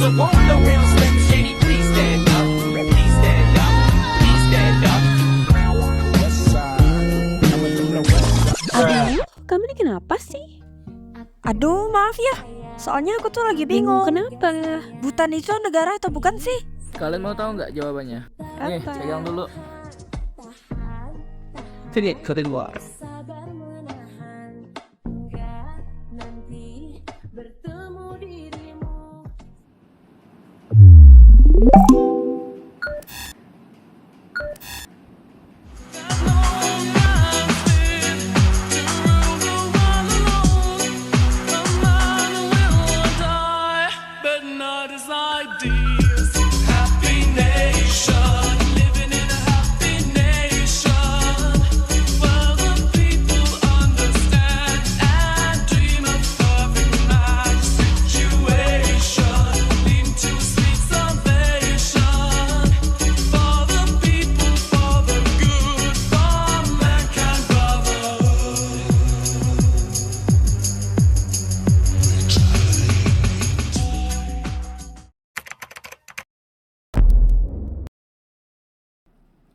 So all the real Slim Shady, please stand up. Please stand up. Please stand up. Aduh, kamu ini kenapa sih? Aduh, maaf ya. Soalnya aku tuh lagi bingung. Kenapa? Bhutan itu negara atau bukan sih? Kalian mau tahu nggak jawabannya? Nih, Apa? pegang dulu. Sini, ikutin gua.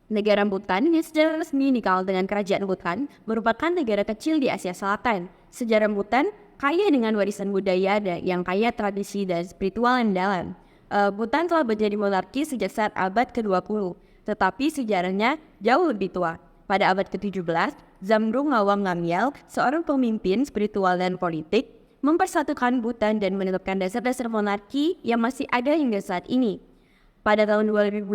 Negara Bhutan yang secara resmi dikenal dengan Kerajaan Bhutan merupakan negara kecil di Asia Selatan. Sejarah Bhutan kaya dengan warisan budaya yang kaya tradisi dan spiritual yang dalam. Bhutan telah menjadi monarki sejak saat abad ke-20, tetapi sejarahnya jauh lebih tua. Pada abad ke-17, Zamrung Ngawang Namgyal, seorang pemimpin spiritual dan politik, mempersatukan Bhutan dan menetapkan dasar-dasar monarki yang masih ada hingga saat ini. Pada tahun 2008,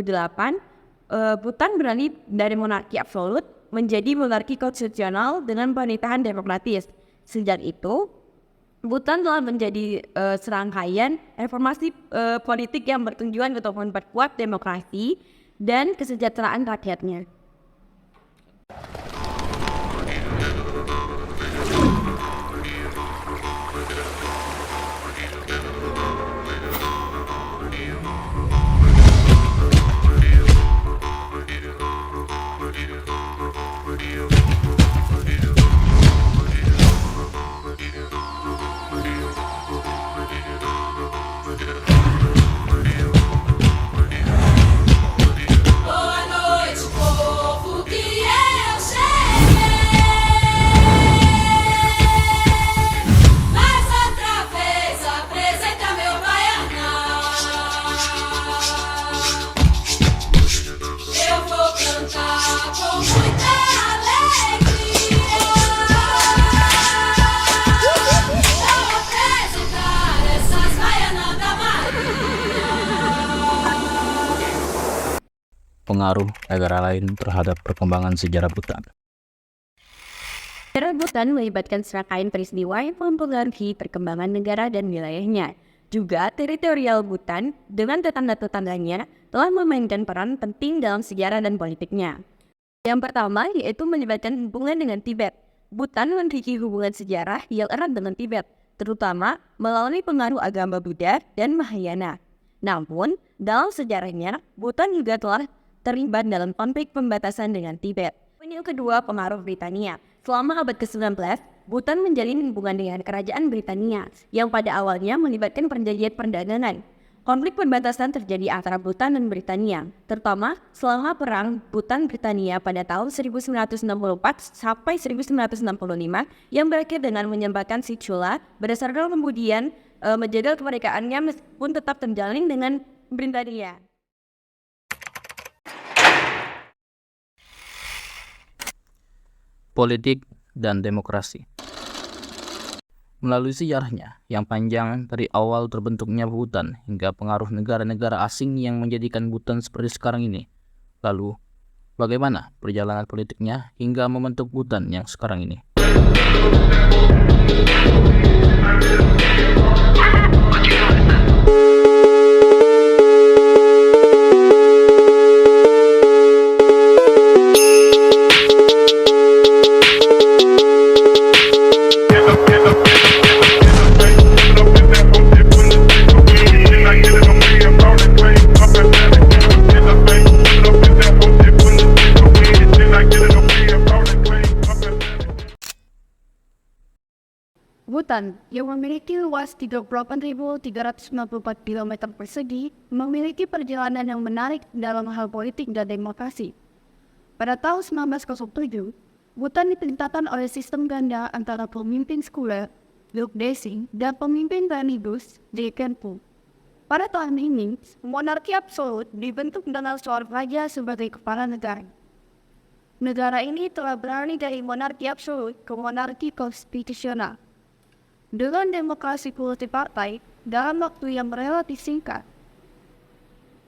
Bhutan beralih dari monarki absolut menjadi monarki konstitusional dengan pemerintahan demokratis. Sejak itu, Bhutan telah menjadi serangkaian reformasi politik yang bertujuan untuk memperkuat demokrasi dan kesejahteraan rakyatnya. Pengaruh negara lain terhadap perkembangan sejarah Bhutan. Sejarah Bhutan melibatkan serangkaian peristiwa yang mempengaruhi perkembangan negara dan wilayahnya. Juga teritorial Bhutan dengan tetangga-tetangganya telah memainkan peran penting dalam sejarah dan politiknya. Yang pertama yaitu melibatkan hubungan dengan Tibet. Bhutan memiliki hubungan sejarah yang erat dengan Tibet, terutama melalui pengaruh agama Buddha dan Mahayana. Namun, dalam sejarahnya, Bhutan juga telah terlibat dalam konflik pembatasan dengan Tibet. Yang kedua, pengaruh Britania. Selama abad ke-19, Bhutan menjalin hubungan dengan kerajaan Britania yang pada awalnya melibatkan perjanjian perdagangan. Konflik perbatasan terjadi antara Bhutan dan Britania, terutama selama perang Bhutan-Britania pada tahun 1964 sampai 1965 yang berakhir dengan menyebabkan si Chula berdasarkan kemudian menjaga kemerdekaannya meskipun tetap terjalin dengan Britania. Politik dan demokrasi. Melalui sejarahnya yang panjang dari awal terbentuknya Bhutan hingga pengaruh negara-negara asing yang menjadikan Bhutan seperti sekarang ini. Lalu, bagaimana perjalanan politiknya hingga membentuk Bhutan yang sekarang ini? Bhutan yang memiliki luas 38.394 km persegi memiliki perjalanan yang menarik dalam hal politik dan demokrasi. Pada tahun 1907, Bhutan diperintahkan oleh sistem ganda antara pemimpin sekuler, Luk Desing, dan pemimpin religius, Jekenpu. Pada tahun ini, monarki absolut dibentuk dengan seorang raja sebagai kepala negara. Negara ini telah beralih dari monarki absolut ke monarki konstitusional. Dengan demokrasi multipartai dalam waktu yang relatif singkat,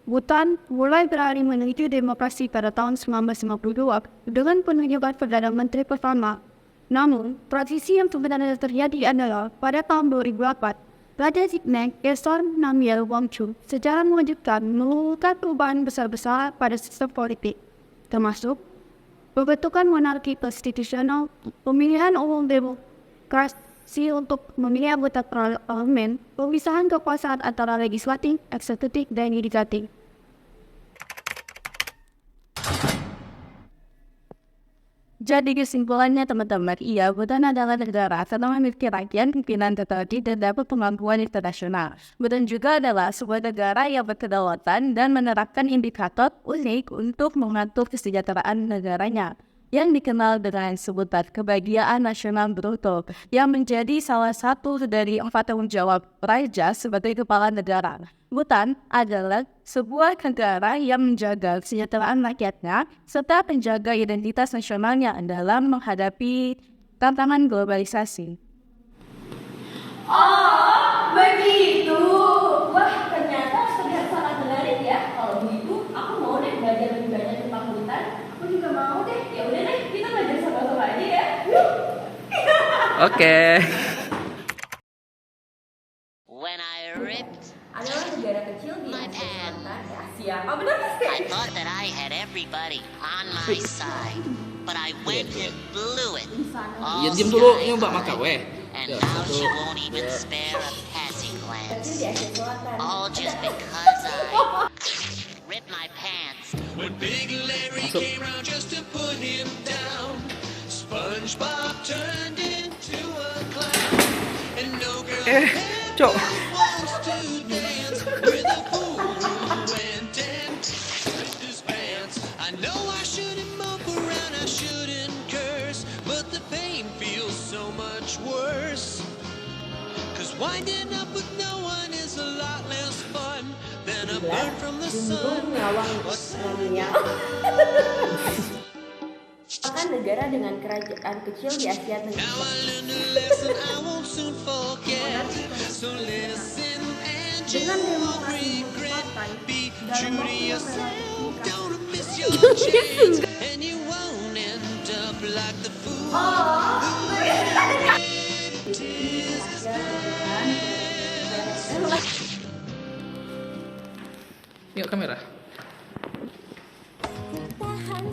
Bhutan mulai beralih menuju demokrasi pada tahun 1952 dengan penunjukan Perdana Menteri pertama. Namun, transisi yang sebenarnya terjadi adalah pada tahun 2008, Raja Jigme Gesar Namgyel Wangchuck secara mengejutkan mengumumkan perubahan besar-besaran pada sistem politik, termasuk pembentukan monarki konstitusional, pemilihan umum demokrasi untuk memilih anggota parlemen, pemisahan kekuasaan antara legislatif, eksekutif, dan yudikatif. Jadi kesimpulannya teman-teman, Bhutan adalah negara yang memiliki rakyat, pimpinan tertentu dan dapat pengakuan internasional. Bhutan juga adalah sebuah negara yang berkedaulatan dan menerapkan indikator unik untuk mengatur kesejahteraan negaranya, yang dikenal dengan sebutan kebahagiaan nasional bruto, yang menjadi salah satu dari 4 tanggung jawab raja sebagai kepala negara. Bhutan adalah sebuah negara yang menjaga kesejahteraan rakyatnya serta menjaga identitas nasionalnya dalam menghadapi tantangan globalisasi. Oh, begitu. Wah, ternyata terlihat sangat menarik ya. Kalau begitu, aku mau deh belajar lebih banyak tentang Bhutan. Aku juga mau deh. Ya udah deh, kita belajar sama-sama aja ya. Yuk. Oke. When I ripped Adalah negara kecil di my Asia pants, Selatan. Asia. Oh benar sih. I thought that I had everybody on my side, but I went and blew it. All Ya diam dulu sky nyoba high. makan weh. And Ya, now satu. she won't even spare a passing Kecil glance. di Asia Selatan. All just because I ripped my pants. When Big Larry Masuk. came round just to put him down, SpongeBob turned into a clown, and no girl Cok. wants to dance where the fool went and ripped his pants. I know I shouldn't mope around, I shouldn't curse, but the pain feels so much worse. 'Cause winding up with no one is a lot less fun than a burn from the sun. Bahkan negara dengan kerajaan kecil di Asia Now Tenggara. I learned a lesson I won't soon forget. So listen and you Dengan won't demokrasi regret. multipartai Be dalam true to waktu yang yourself, relatif singkat, don't miss your chance, and you won't end up like the fool who ripped his Yuk kamera.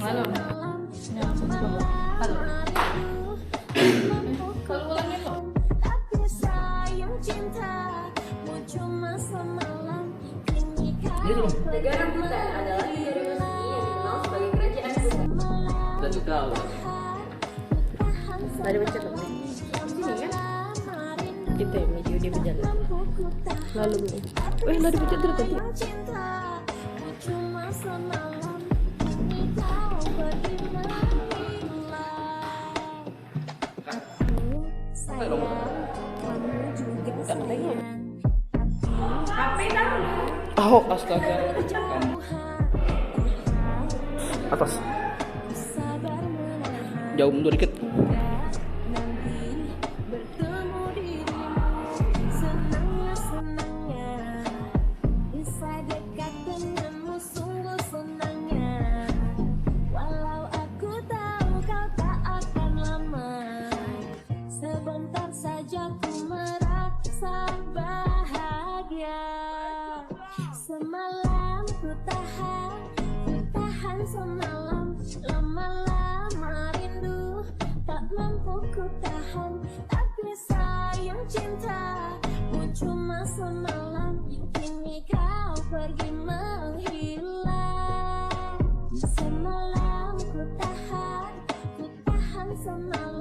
Halo. Halo. Kalau ulangnya kok. Negara Bhutan adalah negara resmi yang dikenal sebagai kerajaan Bhutan. Dan juga Ada baca tuh. Sini kan? Itu yang video dia berjalan. Lalu, lalu baca terus tadi. oh astaga. Atas. Jauh mundur dikit. Semalam ku tahan semalam, lama-lama rindu tak mampu ku tahan. Tapi sayang cintamu cuma semalam, kini kau pergi menghilang. Semalam ku tahan semalam.